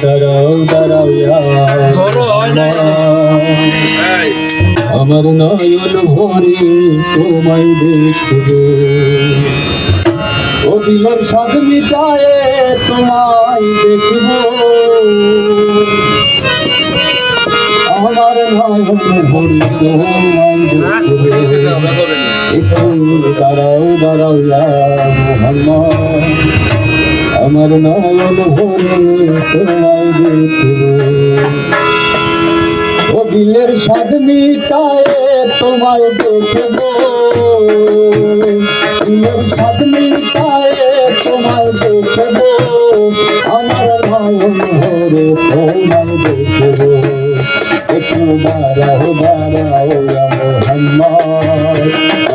দাঁড়াও দাঁড়াও আমার নয়ন ভরে তোমায় দেখবো ও দিলের সাথ মিটায় তোমায় দেখবো আমার নয়ন ভরে তোমায় দেখবো একটু দাঁড়াও দাঁড়াও মোহাম্মদ আমার নয়ন ভরে তোমায় দেখবো ও দিলের স্বাদ মিটায় তোমায় দেখবো দিলের স্বাদ মিটায় তোমায় দেখবো আমার নয়ন ভরে তোমায় দেখবো একটু দাঁড়াও দাঁড়াও মোহাম্মদ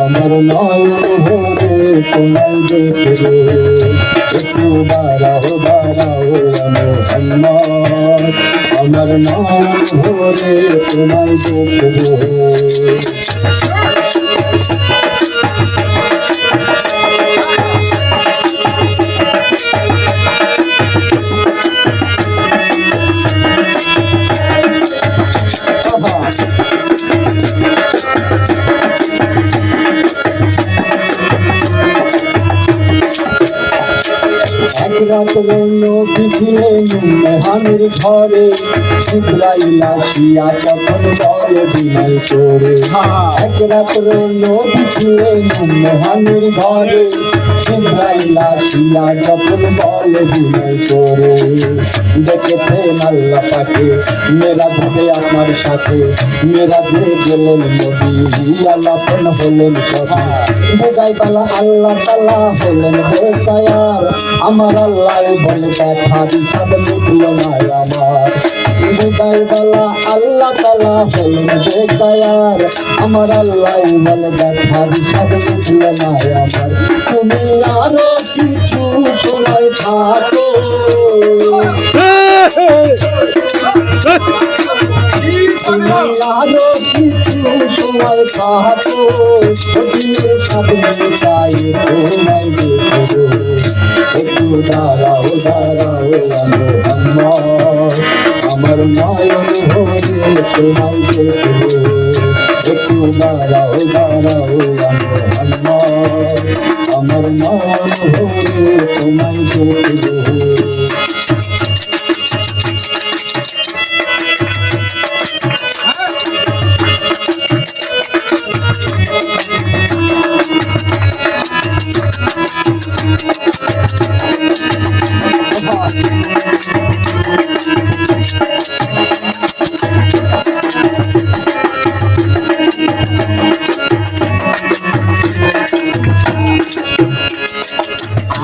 আমার নয়ন ভরে তোমায় দেখবো একটু দাঁড়াও দাঁড়াও মোহাম্মদ আমার নয়ন ভরে তোমায় দেখবো এক রাত নবী ছিলেন মেহানির ঘরে জিবরাইল আসিয়া তখন বলে বিনয় করে এক রাত নবী ছিলেন মেহানির ঘরে জিবরাইল আসিয়া তখন বলে বিনয় করে দেখেছেন আল্লাহ পাকে মেরা ধরে আমার সাথে মেরা ধরে গেলেন নবী আল্লাপন হলেন সখী বেগাই বালা আল্লাহ তাআলা হলেন বেকায়ার আমার আল্লাহ বলে কথা বিষাদ মিটল না আমার বেগাই বালা আল্লাহ তাআলা হলেন বেকায়ার আমার আল্লাহ বলে কথা বিষাদ মিটল না আমার তুমি আরো কিছু সময় থাকো আরো কিছু সময় থাকো দিনের সাথে চাই তোমায় দেখবো একটু দাঁড়াও দাঁড়াও মোহাম্মদ আমার নয়ন ভরে তোমায় দেখবো একটু দাঁড়াও দাঁড়াও মোহাম্মদ আমার নয়ন ভরে তোমায় দেখবো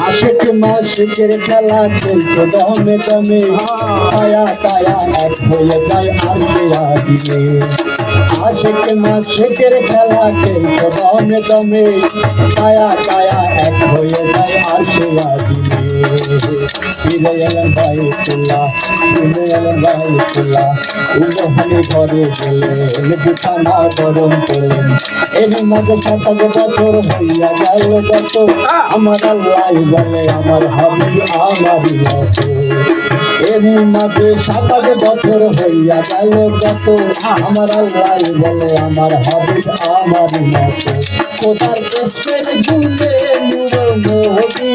আশিক মাশিকের খেলা চলছে দমে দমে ছায়া ছায়া এক হয়ে যায় আশিয়া দিনে আশিক মাশিকের খেলা চলছে দমে দমে ছায়া ছায়া এক হয়ে যায় আশিয়া দিনে ফিরে এলেন বাইতুল্লাহ ফিরে এলেন বাইতুল্লাহ উলহানি ঘরে গেলেন বিছানা গরম করলেন এর মাঝে ৭ বছর হইয়া গেল যত আমার আল্লাহ বলে আমার হাবিব আমারই মতো এর মাঝে ৭ বছর হইয়া গেল যত আমার আল্লাহ বলে আমার হাবিব আমারই মতো কোথার ইশকের গুণে নূর নবী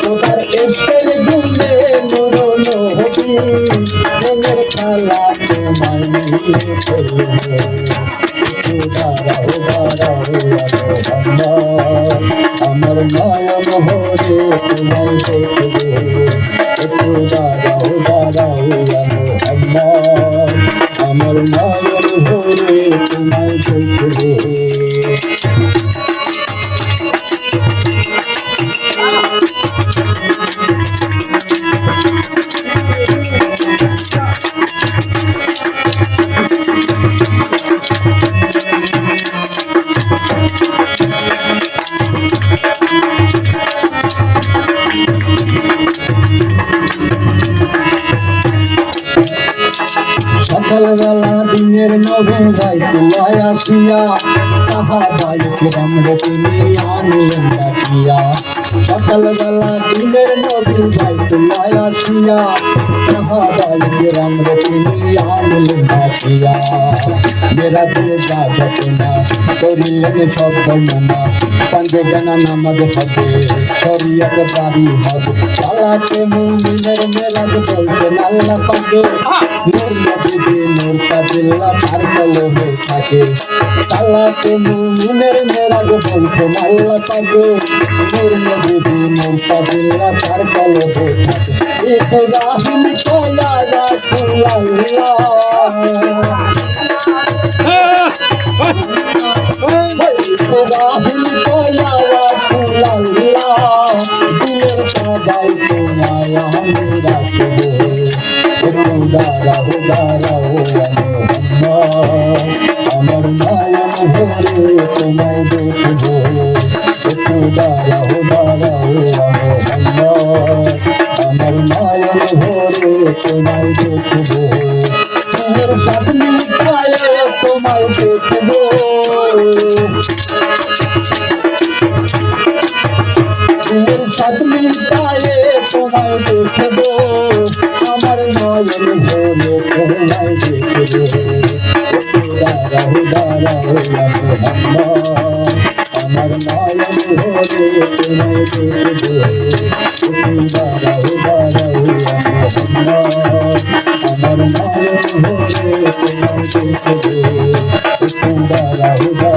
কোথার ইশকের গুণে নূর নবী প্রেমের খেলা তোমায় নিয়ে খেলবো দাঁড়াও দাঁড়াও মোহাম্মদ আমার নয়ন ভরে তোমায় দেখবো একটু দাঁড়াও দাঁড়াও মোহাম্মদ আমার নয়ন ভরে তোমায় দেখবো সকালবেলা দিনের নবী বাইতুল্লাহ আসিয়া সাহাবাই কিরাম রে তিনি আনলেন ডাকিয়া সকালবেলা দিনের নবী বাইতুল্লাহ আসিয়া সাহাবাই কিরাম রে তিনি আনলেন ডাকিয়া মেরাজে যাবত না করিলেন সব বর্ণনা পাঞ্জে জানা নামাজ হবে শরীয়ত বাড়ি হবে সালাতে মুমিনের মেরাজ বলছেন আল্লাহ পাকে নূর নবী নূর কাবিল্লা তার কলবে থাকে সালাতে মুমিনের মেরাজ বলছেন আল্লাহ পাকে নূর নবী নূর কাবিল্লা তার কলবে থাকে ইব্রাহিম কয়া রাসূলুল্লাহ ইব্রাহিম কয়া রাসূলুল্লাহ দিলের সবাই তোমায় আমি রাখবো উদারা উদারা ও আমার নয়ন ভরে তোমায় দেখবো উদারা উদারা ও আমার নয়ন ভরে তোমায় দেখবো তোমার সামনে পায়ে তোমায় দেখবো তোমার সামনে পায়ে তোমায় দেখবো আমার নয়ন ভরে তোমায় দেখবো উদারা উদারা ও আমার নয়ন ভরে তোমায় দেখবো উদারা উদারা ও আমার নয়ন ভরে তোমায় দেখবো উদারা উদারা